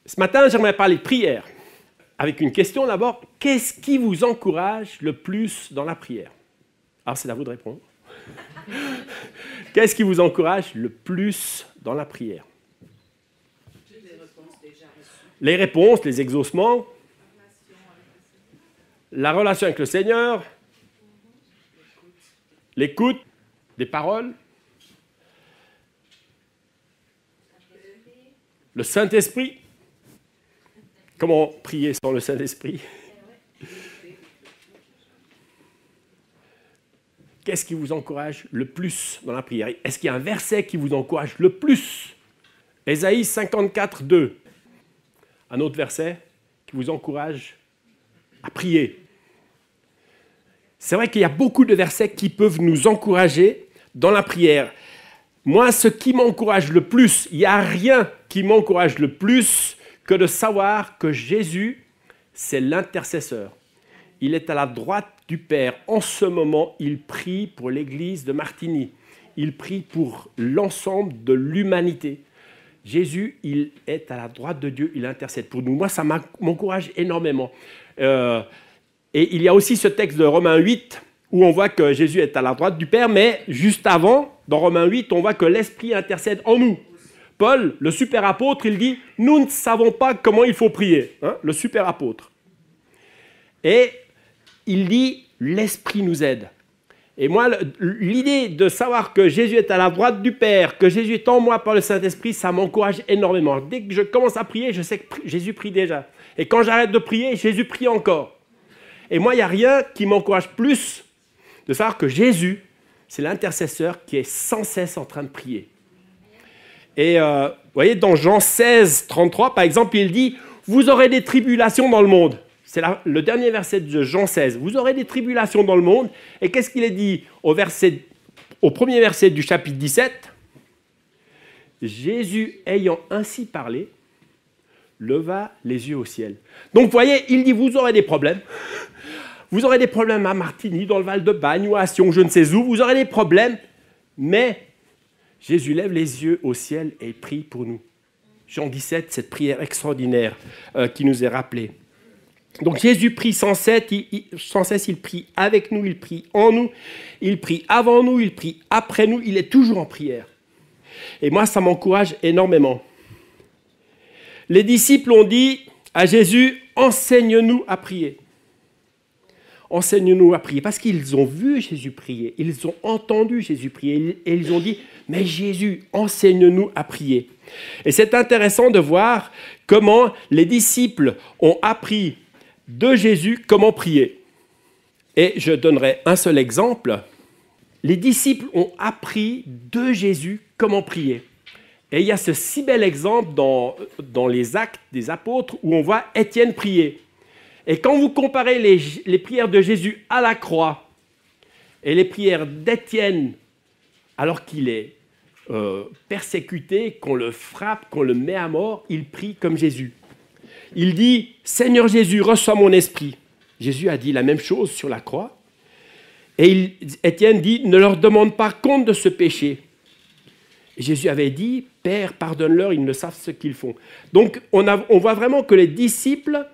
Ce matin, j'aimerais parler de prière. Avec une question d'abord, qu'est-ce qui vous encourage le plus dans la prière? Alors c'est à vous de répondre. Qu'est-ce qui vous encourage le plus dans la prière? Les réponses, les exaucements, la relation avec le Seigneur, l'écoute des paroles, le Saint-Esprit. Comment prier sans le Saint-Esprit? Qu'est-ce qui vous encourage le plus dans la prière? Est-ce qu'il y a un verset qui vous encourage le plus? Ésaïe 54, 2. Un autre verset qui vous encourage à prier. C'est vrai qu'il y a beaucoup de versets qui peuvent nous encourager dans la prière. Moi, ce qui m'encourage le plus, il n'y a rien qui m'encourage le plus que de savoir que Jésus, c'est l'intercesseur. Il est à la droite du Père. En ce moment, il prie pour l'église de Martigny. Il prie pour l'ensemble de l'humanité. Jésus, il est à la droite de Dieu, il intercède pour nous. Moi, ça m'encourage énormément. Et il y a aussi ce texte de Romains 8, où on voit que Jésus est à la droite du Père, mais juste avant, dans Romains 8, on voit que l'Esprit intercède en nous. Paul, le super apôtre, il dit « Nous ne savons pas comment il faut prier. » Le super apôtre. Et il dit « L'Esprit nous aide. » Et moi, l'idée de savoir que Jésus est à la droite du Père, que Jésus est en moi par le Saint-Esprit, ça m'encourage énormément. Dès que je commence à prier, je sais que Jésus prie déjà. Et quand j'arrête de prier, Jésus prie encore. Et moi, il n'y a rien qui m'encourage plus de savoir que Jésus, c'est l'intercesseur qui est sans cesse en train de prier. Et vous voyez, dans Jean 16, 33, par exemple, il dit « Vous aurez des tribulations dans le monde ». C'est le dernier verset de Jean 16. « Vous aurez des tribulations dans le monde ». Et qu'est-ce qu'il est dit au premier verset du chapitre 17 ? Jésus, ayant ainsi parlé, leva les yeux au ciel. Donc, vous voyez, il dit « Vous aurez des problèmes ». Vous aurez des problèmes à Martigny, dans le Val-de-Bagne ou à Sion, je ne sais où. Vous aurez des problèmes, mais Jésus lève les yeux au ciel et prie pour nous. Jean 17, cette prière extraordinaire qui nous est rappelée. Donc Jésus prie sans cesse, il prie avec nous, il prie en nous, il prie avant nous, il prie après nous, il est toujours en prière. Et moi, ça m'encourage énormément. Les disciples ont dit à Jésus, enseigne-nous à prier. Enseigne-nous à prier, parce qu'ils ont vu Jésus prier, ils ont entendu Jésus prier, et ils ont dit, mais Jésus, enseigne-nous à prier. Et c'est intéressant de voir comment les disciples ont appris de Jésus comment prier. Et je donnerai un seul exemple. Les disciples ont appris de Jésus comment prier. Et il y a ce si bel exemple dans les Actes des Apôtres où on voit Étienne prier. Et quand vous comparez les prières de Jésus à la croix et les prières d'Étienne alors qu'il est persécuté, qu'on le frappe, qu'on le met à mort, il prie comme Jésus. Il dit « Seigneur Jésus, reçois mon esprit ». Jésus a dit la même chose sur la croix. Et Étienne dit « Ne leur demande pas compte de ce péché ». Et Jésus avait dit « Père, pardonne-leur, ils ne savent ce qu'ils font ». Donc on voit vraiment que les disciples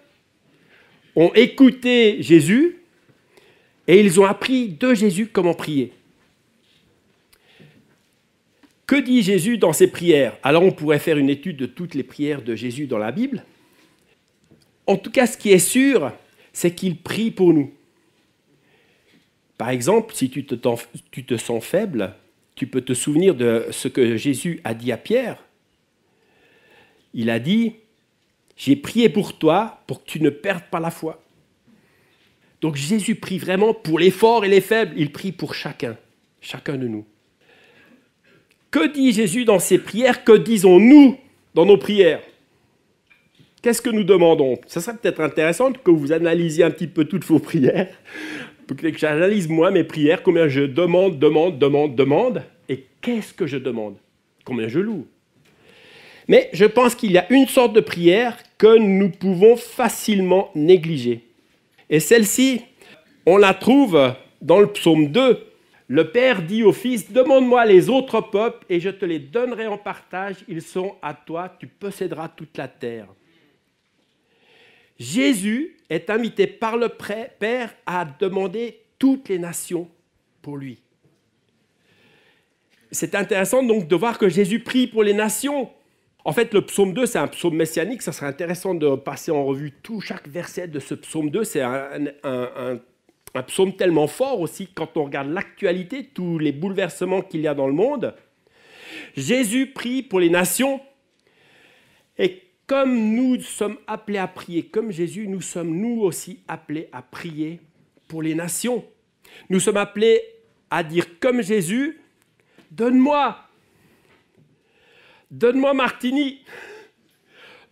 ont écouté Jésus et ils ont appris de Jésus comment prier. Que dit Jésus dans ses prières? Alors on pourrait faire une étude de toutes les prières de Jésus dans la Bible. En tout cas, ce qui est sûr, c'est qu'il prie pour nous. Par exemple, si tu te sens faible, tu peux te souvenir de ce que Jésus a dit à Pierre. Il a dit « J'ai prié pour toi pour que tu ne perdes pas la foi ». Donc Jésus prie vraiment pour les forts et les faibles. Il prie pour chacun de nous. Que dit Jésus dans ses prières? Que disons-nous dans nos prières? Qu'est-ce que nous demandons? Ça serait peut-être intéressant que vous analysiez un petit peu toutes vos prières, pour que j'analyse moi mes prières, combien je demande, et qu'est-ce que je demande? Combien je loue? Mais je pense qu'il y a une sorte de prière que nous pouvons facilement négliger. Et celle-ci, on la trouve dans le psaume 2. Le Père dit au Fils, « Demande-moi les autres peuples et je te les donnerai en partage. Ils sont à toi, tu posséderas toute la terre. » Jésus est invité par le Père à demander toutes les nations pour lui. C'est intéressant donc de voir que Jésus prie pour les nations. En fait, le psaume 2, c'est un psaume messianique. Ça serait intéressant de passer en revue chaque verset de ce psaume 2. C'est un psaume tellement fort aussi quand on regarde l'actualité, tous les bouleversements qu'il y a dans le monde. Jésus prie pour les nations. Et comme nous sommes appelés à prier comme Jésus, nous sommes nous aussi appelés à prier pour les nations. Nous sommes appelés à dire comme Jésus, donne-moi Martigny,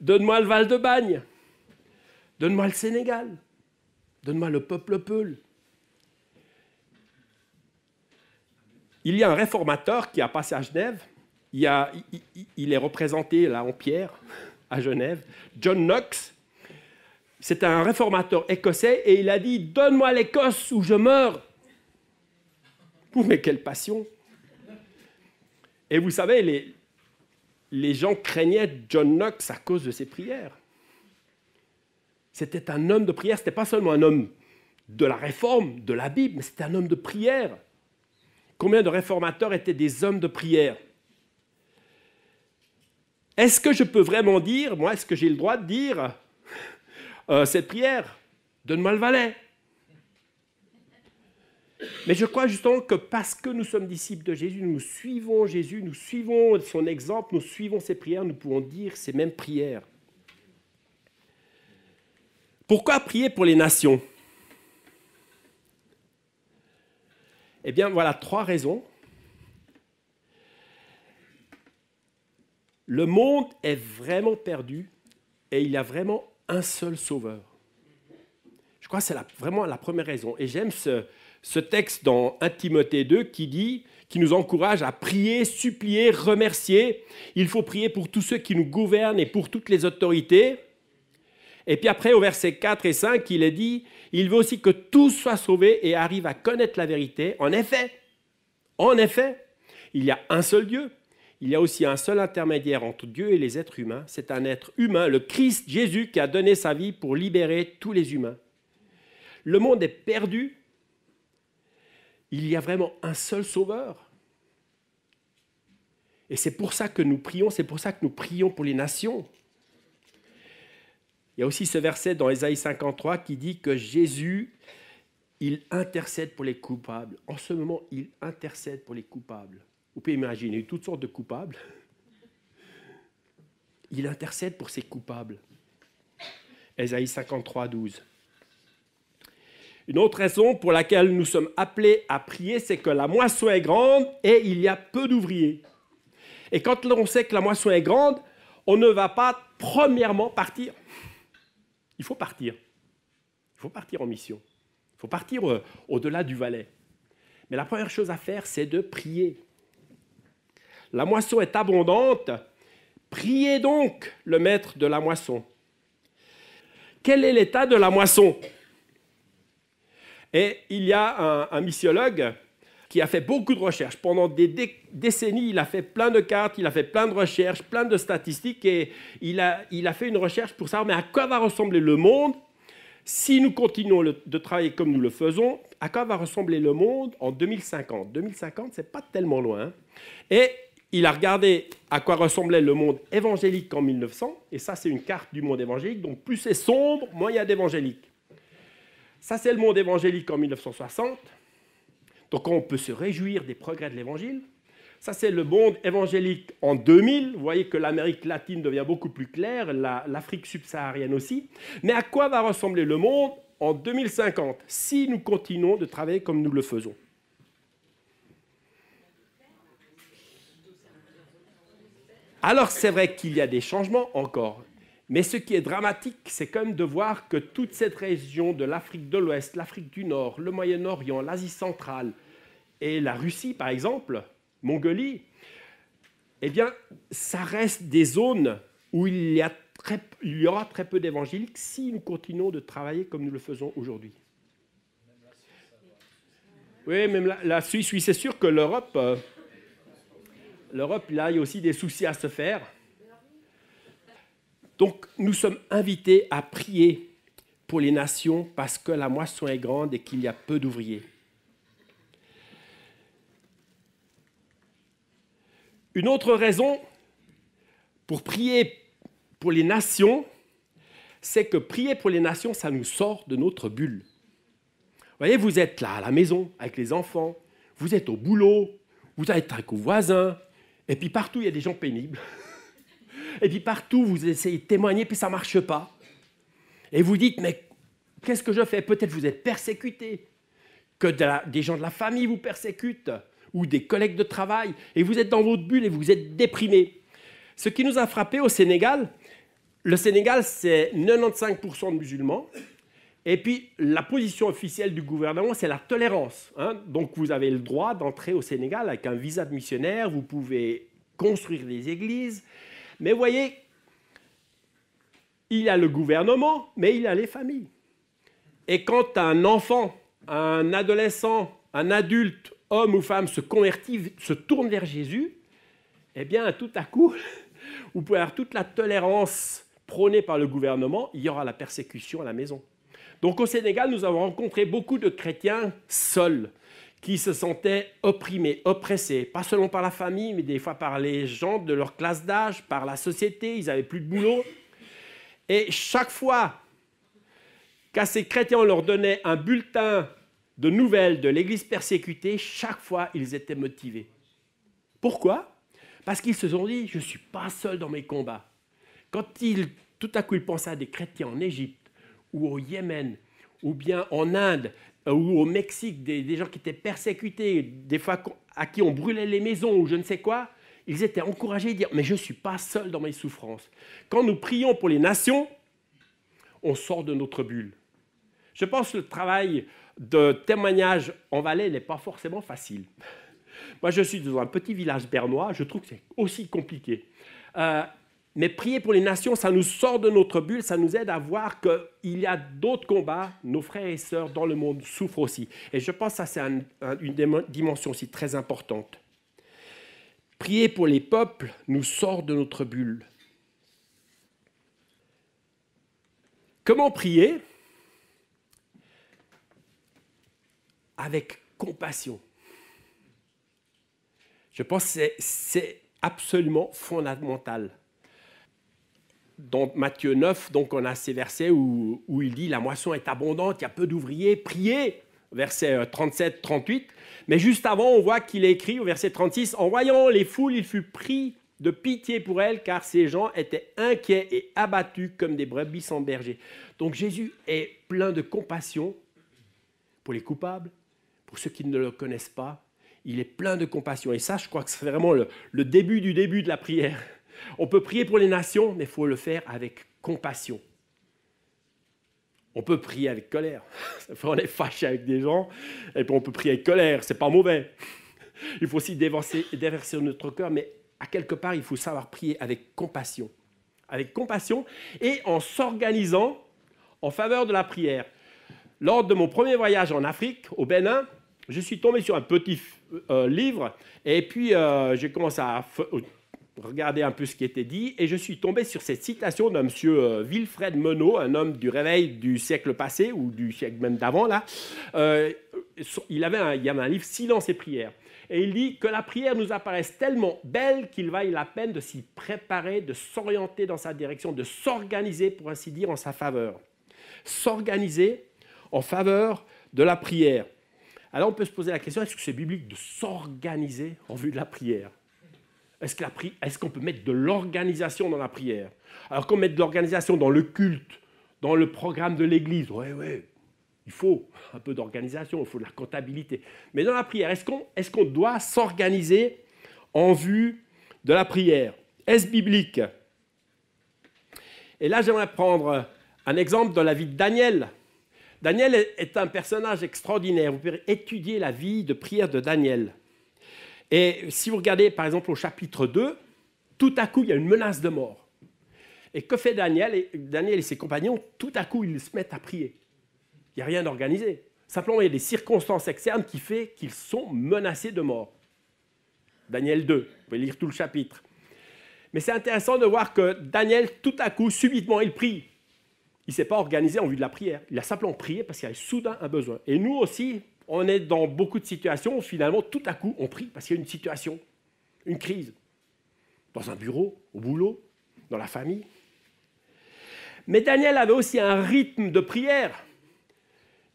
donne-moi le Val-de-Bagne, donne-moi le Sénégal, donne-moi le peuple peul. Il y a un réformateur qui a passé à Genève, il est représenté là en pierre à Genève, John Knox. C'est un réformateur écossais et il a dit « Donne-moi l'Écosse ou je meurs !» Mais quelle passion! Et vous savez, les gens craignaient John Knox à cause de ses prières. C'était un homme de prière, ce n'était pas seulement un homme de la réforme, de la Bible, mais c'était un homme de prière. Combien de réformateurs étaient des hommes de prière? Est-ce que je peux vraiment dire, moi, est-ce que j'ai le droit de dire cette prière? Donne-moi le Valais. Mais je crois justement que parce que nous sommes disciples de Jésus, nous suivons son exemple, nous suivons ses prières, nous pouvons dire ces mêmes prières. Pourquoi prier pour les nations? Eh bien, voilà 3 raisons. Le monde est vraiment perdu et il y a vraiment un seul sauveur. Je crois que c'est vraiment la première raison. Et j'aime ce texte dans 1 Timothée 2 qui nous encourage à prier, supplier, remercier. Il faut prier pour tous ceux qui nous gouvernent et pour toutes les autorités. Et puis après, au verset 4 et 5, il est dit, il veut aussi que tous soient sauvés et arrivent à connaître la vérité. En effet, il y a un seul Dieu. Il y a aussi un seul intermédiaire entre Dieu et les êtres humains. C'est un être humain, le Christ Jésus, qui a donné sa vie pour libérer tous les humains. Le monde est perdu. Il y a vraiment un seul sauveur. Et c'est pour ça que nous prions, pour les nations. Il y a aussi ce verset dans Ésaïe 53 qui dit que Jésus, il intercède pour les coupables. En ce moment, il intercède pour les coupables. Vous pouvez imaginer toutes sortes de coupables. Il intercède pour ces coupables. Ésaïe 53, 12. Une autre raison pour laquelle nous sommes appelés à prier, c'est que la moisson est grande et il y a peu d'ouvriers. Et quand on sait que la moisson est grande, on ne va pas premièrement partir. Il faut partir. Il faut partir en mission. Il faut partir au-delà du Valais. Mais la première chose à faire, c'est de prier. La moisson est abondante. Priez donc le maître de la moisson. Quel est l'état de la moisson? Et il y a un missiologue qui a fait beaucoup de recherches. Pendant des décennies, il a fait plein de cartes, il a fait plein de recherches, plein de statistiques, et il a fait une recherche pour savoir mais à quoi va ressembler le monde si nous continuons de travailler comme nous le faisons, à quoi va ressembler le monde en 2050. 2050, ce n'est pas tellement loin. Hein. Et il a regardé à quoi ressemblait le monde évangélique en 1900, et ça c'est une carte du monde évangélique, donc plus c'est sombre, moins il y a d'évangéliques. Ça c'est le monde évangélique en 1960, donc on peut se réjouir des progrès de l'évangile. Ça c'est le monde évangélique en 2000, vous voyez que l'Amérique latine devient beaucoup plus claire, l'Afrique subsaharienne aussi. Mais à quoi va ressembler le monde en 2050 si nous continuons de travailler comme nous le faisons? Alors c'est vrai qu'il y a des changements encore, mais ce qui est dramatique, c'est quand même de voir que toute cette région de l'Afrique de l'Ouest, l'Afrique du Nord, le Moyen-Orient, l'Asie centrale et la Russie par exemple, Mongolie, eh bien ça reste des zones où il y aura très peu d'évangéliques si nous continuons de travailler comme nous le faisons aujourd'hui. Oui, même la Suisse, oui, c'est sûr que l'Europe, là, il y a aussi des soucis à se faire. Donc, nous sommes invités à prier pour les nations parce que la moisson est grande et qu'il y a peu d'ouvriers. Une autre raison pour prier pour les nations, c'est que prier pour les nations, ça nous sort de notre bulle. Vous voyez, vous êtes là à la maison avec les enfants, vous êtes au boulot, vous êtes avec vos voisins, et puis partout, il y a des gens pénibles. Et puis partout, vous essayez de témoigner, puis ça ne marche pas. Et vous dites, mais qu'est-ce que je fais? Peut-être vous êtes persécuté, que des gens de la famille vous persécutent, ou des collègues de travail, et vous êtes dans votre bulle et vous êtes déprimé. Ce qui nous a frappé au Sénégal, le Sénégal, c'est 95% de musulmans, et puis la position officielle du gouvernement, c'est la tolérance. Donc vous avez le droit d'entrer au Sénégal avec un visa de missionnaire, vous pouvez construire des églises, mais vous voyez, il y a le gouvernement, mais il y a les familles. Et quand un enfant, un adolescent, un adulte, homme ou femme, se convertit, se tourne vers Jésus, eh bien, tout à coup, vous pouvez avoir toute la tolérance prônée par le gouvernement, il y aura la persécution à la maison. Donc au Sénégal, nous avons rencontré beaucoup de chrétiens seuls, qui se sentaient opprimés, oppressés, pas seulement par la famille, mais des fois par les gens de leur classe d'âge, par la société, ils n'avaient plus de boulot. Et chaque fois qu'à ces chrétiens, on leur donnait un bulletin de nouvelles de l'Église persécutée, chaque fois, ils étaient motivés. Pourquoi? Parce qu'ils se sont dit, je ne suis pas seul dans mes combats. Quand tout à coup, ils pensaient à des chrétiens en Égypte, ou au Yémen, ou bien en Inde, ou au Mexique, des gens qui étaient persécutés, des fois à qui on brûlait les maisons, ou je ne sais quoi, ils étaient encouragés à dire, mais je ne suis pas seul dans mes souffrances. Quand nous prions pour les nations, on sort de notre bulle. Je pense que le travail de témoignage en Valais n'est pas forcément facile. Moi, je suis dans un petit village bernois, je trouve que c'est aussi compliqué. Mais prier pour les nations, ça nous sort de notre bulle, ça nous aide à voir qu'il y a d'autres combats, nos frères et sœurs dans le monde souffrent aussi. Et je pense que ça, c'est une dimension aussi très importante. Prier pour les peuples nous sort de notre bulle. Comment prier? Avec compassion. Je pense que c'est absolument fondamental. Dans Matthieu 9, donc on a ces versets où il dit « La moisson est abondante, il y a peu d'ouvriers, priez » versets 37-38. Mais juste avant, on voit qu'il est écrit au verset 36 « En voyant les foules, il fut pris de pitié pour elles, car ces gens étaient inquiets et abattus comme des brebis sans berger. » Donc Jésus est plein de compassion pour les coupables, pour ceux qui ne le connaissent pas. Il est plein de compassion. Et ça, je crois que c'est vraiment le début du début de la prière. On peut prier pour les nations, mais il faut le faire avec compassion. On peut prier avec colère. On est fâché avec des gens, et puis on peut prier avec colère. C'est pas mauvais. Il faut aussi déverser notre cœur, mais à quelque part, il faut savoir prier avec compassion. Avec compassion et en s'organisant en faveur de la prière. Lors de mon premier voyage en Afrique, au Bénin, je suis tombé sur un petit livre, et puis j'ai commencé à regarder un peu ce qui était dit, et je suis tombé sur cette citation d'un monsieur Wilfred Menault, un homme du réveil du siècle passé, ou du siècle même d'avant, là. Il y avait un livre « Silence et prière ». Et il dit que la prière nous apparaisse tellement belle qu'il vaille la peine de s'y préparer, de s'orienter dans sa direction, de s'organiser, pour ainsi dire, en sa faveur. S'organiser en faveur de la prière. Alors on peut se poser la question, est-ce que c'est biblique de s'organiser en vue de la prière? Est-ce qu'on peut mettre de l'organisation dans la prière? Alors qu'on met de l'organisation dans le culte, dans le programme de l'Église, oui, il faut un peu d'organisation, il faut de la comptabilité. Mais dans la prière, est-ce qu'on doit s'organiser en vue de la prière? Est-ce biblique? Et là, j'aimerais prendre un exemple dans la vie de Daniel. Daniel est un personnage extraordinaire. Vous pouvez étudier la vie de prière de Daniel. Et si vous regardez, par exemple, au chapitre 2, tout à coup, il y a une menace de mort. Et que fait Daniel? Daniel et ses compagnons, tout à coup, ils se mettent à prier. Il n'y a rien d'organisé. Simplement, il y a des circonstances externes qui font qu'ils sont menacés de mort. Daniel 2, vous pouvez lire tout le chapitre. Mais c'est intéressant de voir que Daniel, tout à coup, subitement, il prie. il ne s'est pas organisé en vue de la prière. Il a simplement prié parce qu'il y avait soudain un besoin. Et nous aussi, on est dans beaucoup de situations où finalement, tout à coup, on prie parce qu'il y a une situation, une crise. Dans un bureau, au boulot, dans la famille. Mais Daniel avait aussi un rythme de prière.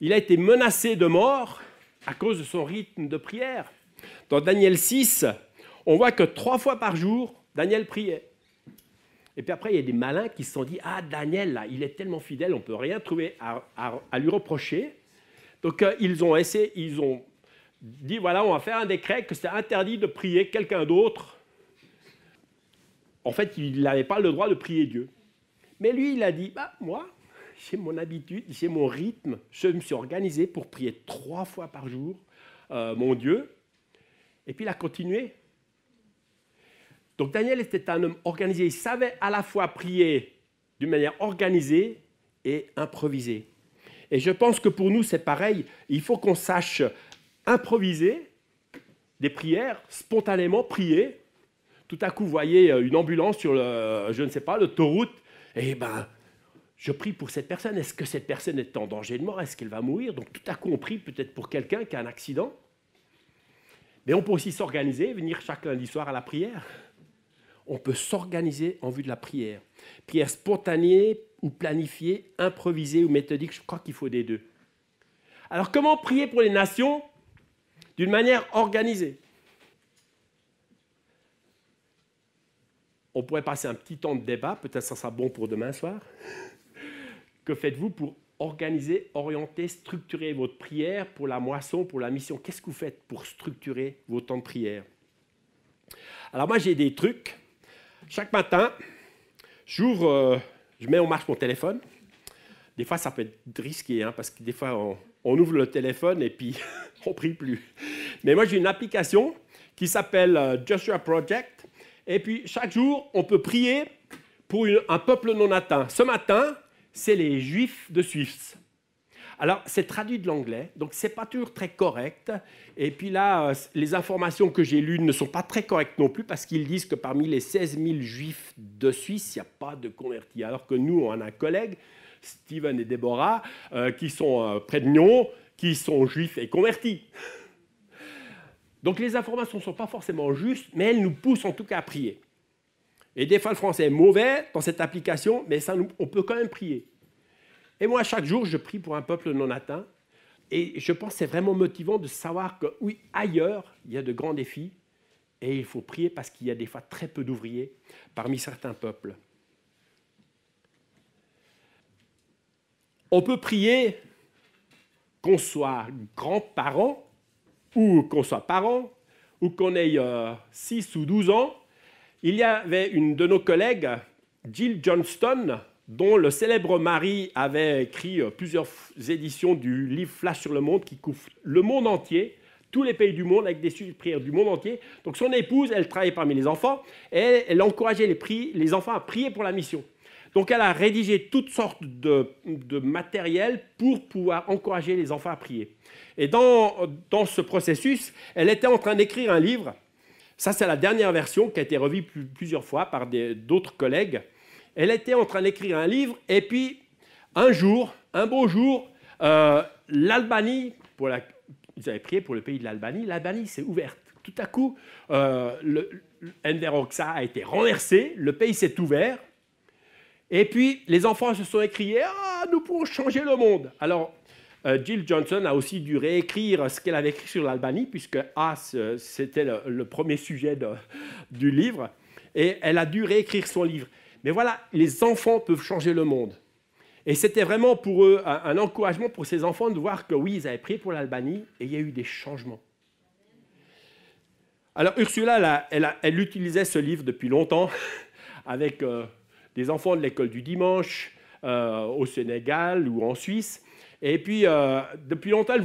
Il a été menacé de mort à cause de son rythme de prière. Dans Daniel 6, on voit que 3 fois par jour, Daniel priait. Et puis après, il y a des malins qui se sont dit « Ah, Daniel, là, il est tellement fidèle, on ne peut rien trouver à lui reprocher. » Donc, ils ont dit « Voilà, on va faire un décret que c'est interdit de prier quelqu'un d'autre. » En fait, il n'avait pas le droit de prier Dieu. Mais lui, il a dit bah, « Moi, j'ai mon habitude, j'ai mon rythme. Je me suis organisé pour prier 3 fois par jour mon Dieu. » Et puis, il a continué. Donc Daniel était un homme organisé. Il savait à la fois prier d'une manière organisée et improvisée. Et je pense que pour nous, c'est pareil. Il faut qu'on sache improviser des prières, spontanément prier. Tout à coup, vous voyez une ambulance sur l'autoroute. Et je prie pour cette personne. Est-ce que cette personne est en danger de mort? Est-ce qu'elle va mourir? Donc tout à coup, on prie peut-être pour quelqu'un qui a un accident. Mais on peut aussi s'organiser, venir chaque lundi soir à la prière. On peut s'organiser en vue de la prière. Prière spontanée ou planifiée, improvisée ou méthodique, je crois qu'il faut des deux. Alors comment prier pour les nations d'une manière organisée? On pourrait passer un petit temps de débat, peut-être ça sera bon pour demain soir. Que faites-vous pour organiser, orienter, structurer votre prière pour la moisson, pour la mission? Qu'est-ce que vous faites pour structurer vos temps de prière? Alors moi j'ai des trucs. Chaque matin, je mets en marche mon téléphone. Des fois, ça peut être risqué, parce que des fois, on ouvre le téléphone et puis on ne prie plus. Mais moi, j'ai une application qui s'appelle Joshua Project. Et puis, chaque jour, on peut prier pour un peuple non atteint. Ce matin, c'est les Juifs de Suisse. Alors, c'est traduit de l'anglais, donc ce n'est pas toujours très correct. Et puis là, les informations que j'ai lues ne sont pas très correctes non plus, parce qu'ils disent que parmi les 16 000 Juifs de Suisse, il n'y a pas de convertis. Alors que nous, on a un collègue, Steven et Deborah, qui sont près de Nyon, qui sont juifs et convertis. Donc les informations ne sont pas forcément justes, mais elles nous poussent en tout cas à prier. Et des fois, le français est mauvais dans cette application, mais on peut quand même prier. Et moi, chaque jour, je prie pour un peuple non atteint. Et je pense que c'est vraiment motivant de savoir que, oui, ailleurs, il y a de grands défis. Et il faut prier parce qu'il y a des fois très peu d'ouvriers parmi certains peuples. On peut prier qu'on soit grands-parents, ou qu'on soit parents, ou qu'on ait 6 ou 12 ans. Il y avait une de nos collègues, Jill Johnston, dont le célèbre mari avait écrit plusieurs éditions du livre Flash sur le monde, qui couvre le monde entier, tous les pays du monde, avec des sujets de prière du monde entier. Donc son épouse, elle travaillait parmi les enfants, et elle encourageait les enfants à prier pour la mission. Donc elle a rédigé toutes sortes de matériel pour pouvoir encourager les enfants à prier. Et dans ce processus, elle était en train d'écrire un livre. Ça, c'est la dernière version qui a été revue plusieurs fois par d'autres collègues. Elle était en train d'écrire un livre, et puis un beau jour, l'Albanie, ils avaient prié pour le pays de l'Albanie s'est ouverte. Tout à coup, Enver Hoxha a été renversé, le pays s'est ouvert, et puis les enfants se sont écriés « Ah, nous pourrons changer le monde !» Alors, Jill Johnson a aussi dû réécrire ce qu'elle avait écrit sur l'Albanie, puisque c'était le premier sujet du livre, et elle a dû réécrire son livre. Mais voilà, les enfants peuvent changer le monde. Et c'était vraiment pour eux un encouragement pour ces enfants de voir que oui, ils avaient prié pour l'Albanie et il y a eu des changements. Alors Ursula, elle utilisait ce livre depuis longtemps avec des enfants de l'école du dimanche au Sénégal ou en Suisse. Et puis, depuis longtemps,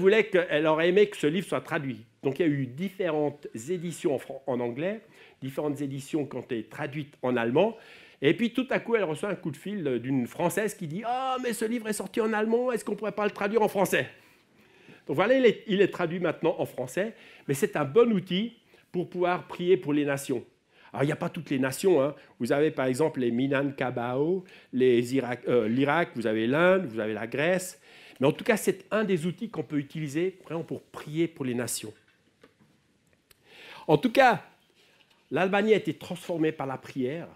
elle aurait aimé que ce livre soit traduit. Donc il y a eu différentes éditions en anglais, différentes éditions qui ont été traduites en allemand. Et puis tout à coup, elle reçoit un coup de fil d'une Française qui dit « Ah, mais ce livre est sorti en allemand, est-ce qu'on ne pourrait pas le traduire en français ?» Donc voilà, il est traduit maintenant en français, mais c'est un bon outil pour pouvoir prier pour les nations. Alors, il n'y a pas toutes les nations, hein. Vous avez par exemple les Minangkabau, l'Irak, vous avez l'Inde, vous avez la Grèce. Mais en tout cas, c'est un des outils qu'on peut utiliser vraiment pour prier pour les nations. En tout cas, l'Albanie a été transformée par la prière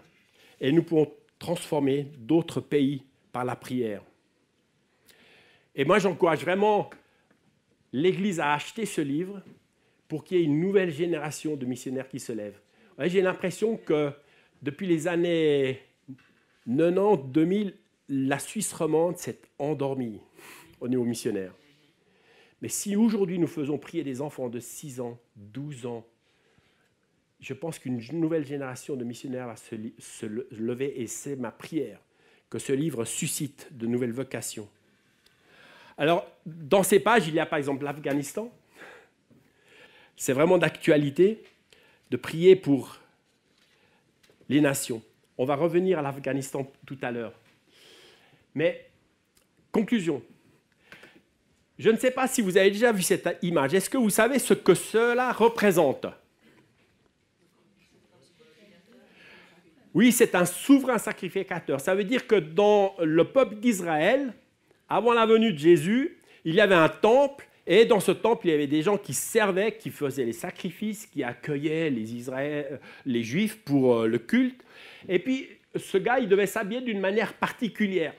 et nous pouvons transformer d'autres pays par la prière. Et moi, j'encourage vraiment l'Église à acheter ce livre pour qu'il y ait une nouvelle génération de missionnaires qui se lèvent. Ouais, j'ai l'impression que depuis les années 90, 2000, la Suisse romande s'est endormie au niveau missionnaire. Mais si aujourd'hui nous faisons prier des enfants de 6 ans, 12 ans, je pense qu'une nouvelle génération de missionnaires va se lever et c'est ma prière que ce livre suscite de nouvelles vocations. Alors, dans ces pages, il y a par exemple l'Afghanistan. C'est vraiment d'actualité de prier pour les nations. On va revenir à l'Afghanistan tout à l'heure. Mais, conclusion. Je ne sais pas si vous avez déjà vu cette image. Est-ce que vous savez ce que cela représente ? Oui, c'est un souverain sacrificateur. Ça veut dire que dans le peuple d'Israël, avant la venue de Jésus, il y avait un temple, et dans ce temple, il y avait des gens qui servaient, qui faisaient les sacrifices, qui accueillaient les Juifs pour le culte. Et puis, ce gars, il devait s'habiller d'une manière particulière.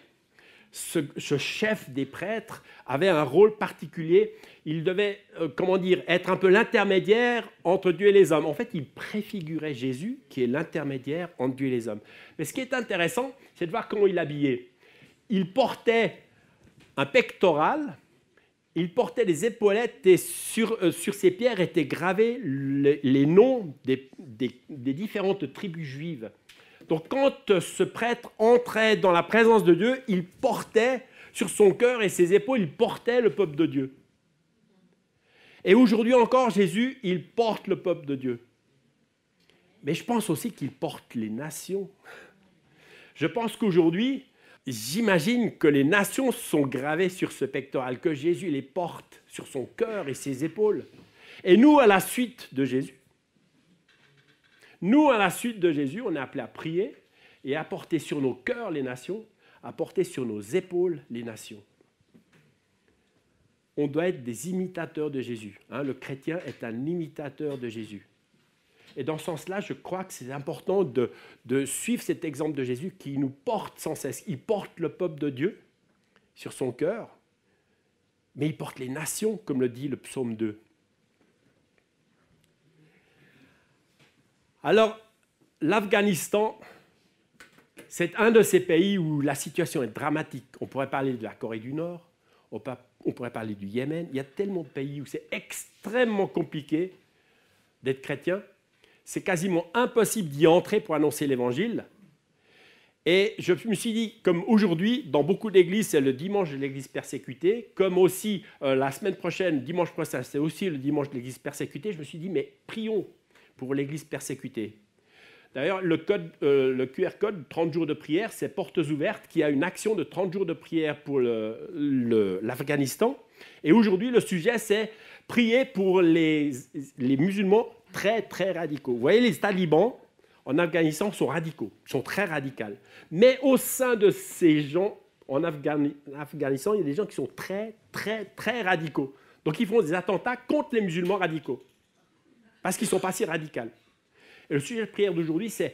Ce chef des prêtres avait un rôle particulier. Il devait, être un peu l'intermédiaire entre Dieu et les hommes. En fait, il préfigurait Jésus, qui est l'intermédiaire entre Dieu et les hommes. Mais ce qui est intéressant, c'est de voir comment il habillait. Il portait un pectoral, il portait des épaulettes et sur ses pierres étaient gravés les noms des différentes tribus juives. Donc quand ce prêtre entrait dans la présence de Dieu, il portait sur son cœur et ses épaules, il portait le peuple de Dieu. Et aujourd'hui encore, Jésus, il porte le peuple de Dieu. Mais je pense aussi qu'il porte les nations. Je pense qu'aujourd'hui, j'imagine que les nations sont gravées sur ce pectoral, que Jésus les porte sur son cœur et ses épaules. Et nous, à la suite de Jésus, on est appelés à prier et à porter sur nos cœurs les nations, à porter sur nos épaules les nations. On doit être des imitateurs de Jésus. Le chrétien est un imitateur de Jésus. Et dans ce sens-là, je crois que c'est important de suivre cet exemple de Jésus qui nous porte sans cesse. Il porte le peuple de Dieu sur son cœur, mais il porte les nations, comme le dit le psaume 2. Alors, l'Afghanistan, c'est un de ces pays où la situation est dramatique. On pourrait parler de la Corée du Nord, on pourrait parler du Yémen. Il y a tellement de pays où c'est extrêmement compliqué d'être chrétien. C'est quasiment impossible d'y entrer pour annoncer l'Évangile. Et je me suis dit, comme aujourd'hui, dans beaucoup d'églises, c'est le dimanche de l'église persécutée, comme aussi la semaine prochaine, dimanche prochain, c'est aussi le dimanche de l'église persécutée, je me suis dit, mais prions pour l'église persécutée. D'ailleurs, le QR code 30 jours de prière, c'est Portes Ouvertes qui a une action de 30 jours de prière pour l'Afghanistan. Et aujourd'hui, le sujet, c'est prier pour les musulmans très, très radicaux. Vous voyez, les talibans en Afghanistan sont radicaux, sont très radicaux. Mais au sein de ces gens, en Afghanistan, il y a des gens qui sont très, très, très radicaux. Donc, ils font des attentats contre les musulmans radicaux. Parce qu'ils ne sont pas si radicaux. Et le sujet de prière d'aujourd'hui, c'est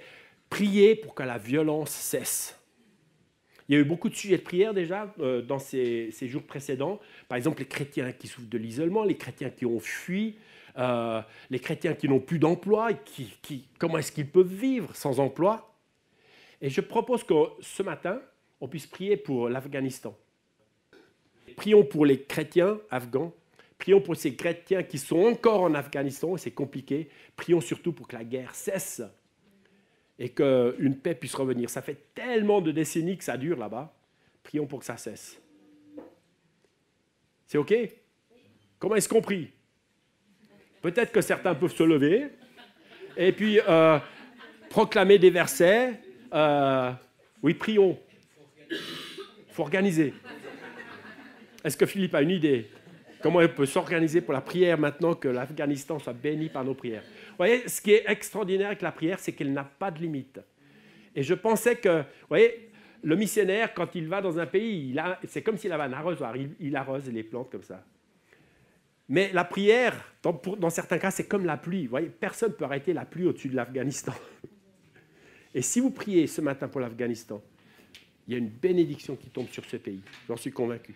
prier pour que la violence cesse. Il y a eu beaucoup de sujets de prière déjà dans ces jours précédents. Par exemple, les chrétiens qui souffrent de l'isolement, les chrétiens qui ont fui, les chrétiens qui n'ont plus d'emploi, comment est-ce qu'ils peuvent vivre sans emploi? Et je propose que ce matin, on puisse prier pour l'Afghanistan. Prions pour les chrétiens afghans. Prions pour ces chrétiens qui sont encore en Afghanistan, et c'est compliqué. Prions surtout pour que la guerre cesse et qu'une paix puisse revenir. Ça fait tellement de décennies que ça dure là-bas. Prions pour que ça cesse. C'est OK? Comment est-ce qu'on prie? Peut-être que certains peuvent se lever et puis proclamer des versets. Oui, prions. Il faut organiser. Est-ce que Philippe a une idée? Comment on peut s'organiser pour la prière maintenant que l'Afghanistan soit béni par nos prières? voyez, ce qui est extraordinaire avec la prière, c'est qu'elle n'a pas de limite. Et je pensais que, vous voyez, le missionnaire, quand il va dans un pays, c'est comme s'il avait un arrosoir, il arrose les plantes comme ça. Mais la prière, dans certains cas, c'est comme la pluie. Vous voyez, personne ne peut arrêter la pluie au-dessus de l'Afghanistan. Et si vous priez ce matin pour l'Afghanistan, il y a une bénédiction qui tombe sur ce pays. J'en suis convaincu.